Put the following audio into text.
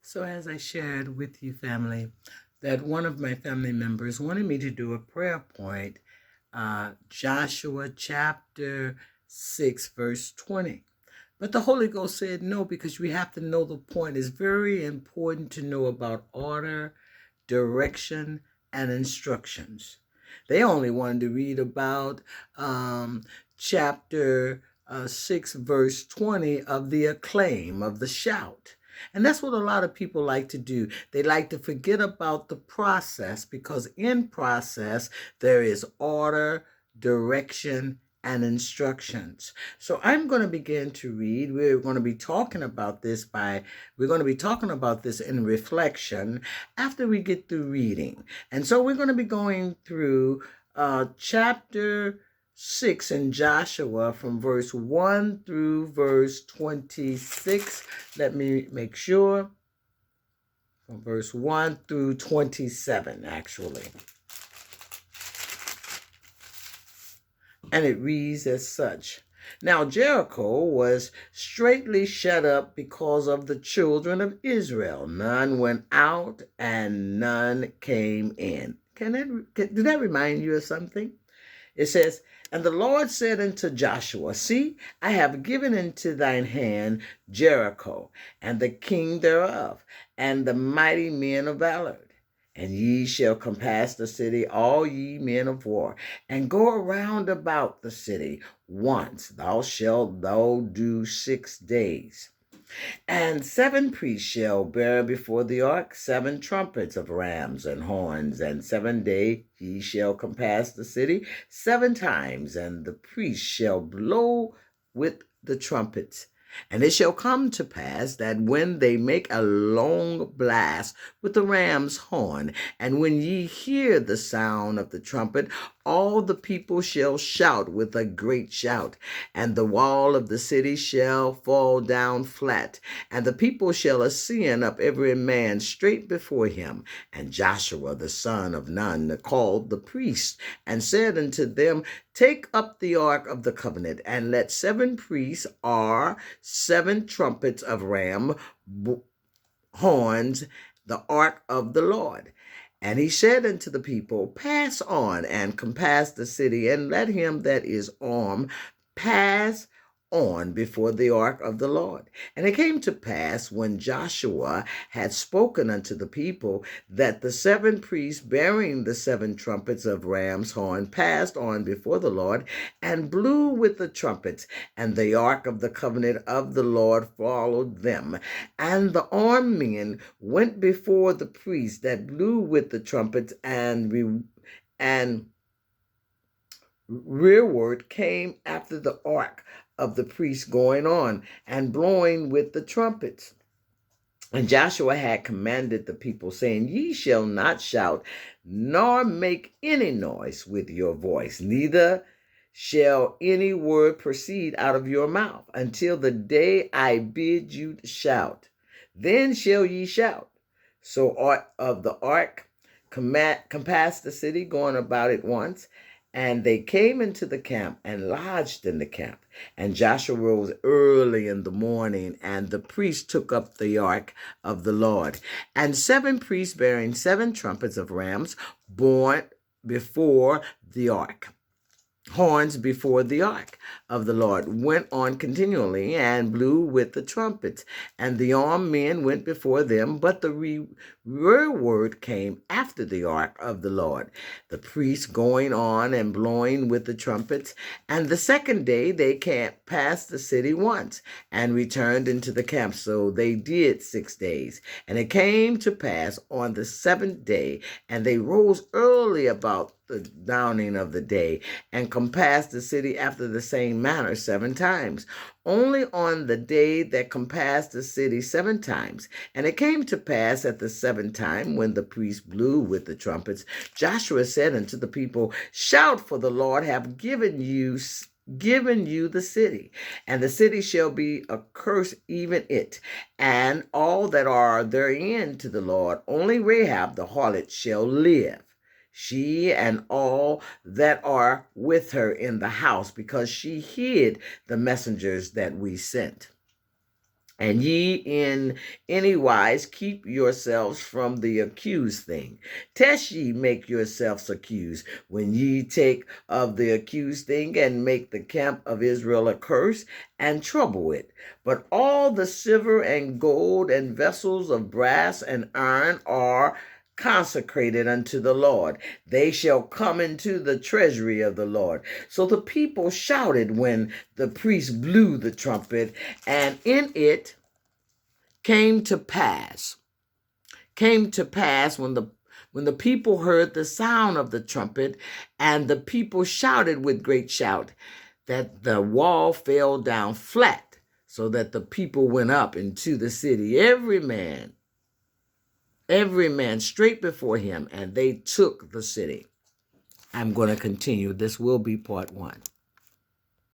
So, as I shared with you, family, that one of my family members wanted me to do a prayer point, Joshua chapter 6, verse 20. But the Holy Ghost said no, because we have to know the point. It's very important to know about order, direction, and instructions. They only wanted to read about chapter 6, verse 20 of the acclaim, of the shout. And that's what a lot of people like to do. They like to forget about the process, because in process there is order, direction, and instructions. So I'm going to begin to read. We're going to be talking about this in reflection after we get through reading. And so we're going to be going through chapter 6 in Joshua from verse 1 through verse 26. Let me make sure. From verse 1 through 27, actually. And it reads as such. Now Jericho was straitly shut up because of the children of Israel. None went out and none came in. Did that remind you of something? It says, and the Lord said unto Joshua, see, I have given into thine hand Jericho, and the king thereof, and the mighty men of valor. And ye shall compass the city, all ye men of war, and go around about the city once. Thou shalt do 6 days. And 7 priests shall bear before the ark 7 trumpets of rams and horns, and 7 days ye shall compass the city 7 times, and the priests shall blow with the trumpets. And it shall come to pass that when they make a long blast with the ram's horn, and when ye hear the sound of the trumpet, all the people shall shout with a great shout, and the wall of the city shall fall down flat, and the people shall ascend up every man straight before him. And Joshua the son of Nun called the priests, and said unto them, take up the ark of the covenant, and let 7 priests are 7 trumpets of ram horns, the ark of the Lord. And he said unto the people, pass on and compass the city, and let him that is armed pass on before the ark of the Lord. And it came to pass, when Joshua had spoken unto the people, that the 7 priests bearing the 7 trumpets of ram's horn passed on before the Lord, and blew with the trumpets, and the ark of the covenant of the Lord followed them. And the armed men went before the priests that blew with the trumpets, and rearward came after the ark of the priests going on, and blowing with the trumpets. And Joshua had commanded the people, saying, ye shall not shout, nor make any noise with your voice, neither shall any word proceed out of your mouth, until the day I bid you to shout. Then shall ye shout. So of the ark compassed the city, going about it once. And they came into the camp and lodged in the camp. And Joshua rose early in the morning, and the priests took up the ark of the Lord. And 7 priests bearing 7 trumpets of rams borne before the ark. Horns before the ark of the Lord went on continually, and blew with the trumpets. And the armed men went before them, but the rearward came after the ark of the Lord, the priests going on and blowing with the trumpets. And the 2nd day they camped past the city once, and returned into the camp. So they did 6 days. And it came to pass on the 7th day, and they rose early about the dawning of the day, and compassed the city after the same manner 7 times. Only on the day that compassed the city 7 times. And it came to pass at the 7th time, when the priests blew with the trumpets, Joshua said unto the people, shout, for the Lord hath given you the city, and the city shall be accursed, even it, and all that are therein to the Lord. Only Rahab the harlot shall live, she and all that are with her in the house, because she hid the messengers that we sent. And ye in any wise keep yourselves from the accused thing. Test ye make yourselves accused. When ye take of the accused thing, and make the camp of Israel a curse, and trouble it. But all the silver and gold and vessels of brass and iron are consecrated unto the Lord. They shall come into the treasury of the Lord. So the people shouted when the priest blew the trumpet, and in it came to pass when the people heard the sound of the trumpet, and the people shouted with great shout, that the wall fell down flat, so that the people went up into the city, every man straight before him, and they took the city. I'm going to continue. This will be part 1.